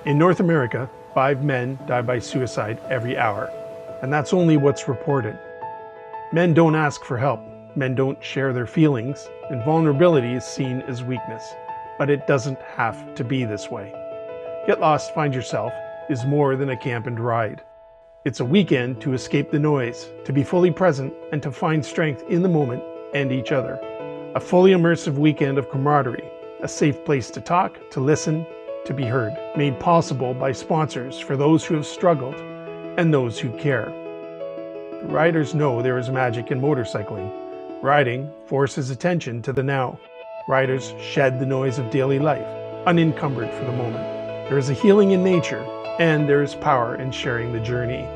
In North America, 5 men die by suicide every hour, and that's only what's reported. Men don't ask for help, men don't share their feelings, and vulnerability is seen as weakness. But it doesn't have to be this way. Get Lost, Find Yourself is more than a camp and ride. It's a weekend to escape the noise, to be fully present, and to find strength in the moment and each other. A fully immersive weekend of camaraderie, a safe place to talk, to listen, to be heard, made possible by sponsors for those who have struggled and those who care. Riders know there is magic in motorcycling. Riding forces attention to the now. Riders shed the noise of daily life, unencumbered for the moment. There is a healing in nature, and there is power in sharing the journey.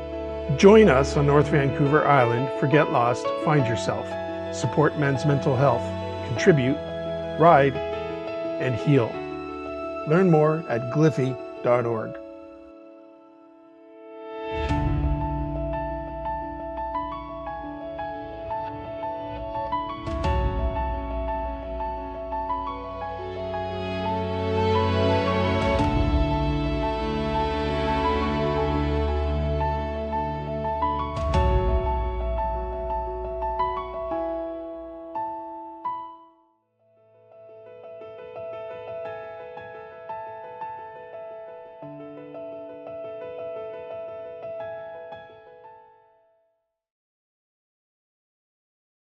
Join us on North Vancouver Island for Get Lost, Find Yourself. Support men's mental health, contribute, ride, and heal. Learn more at gliffy.org.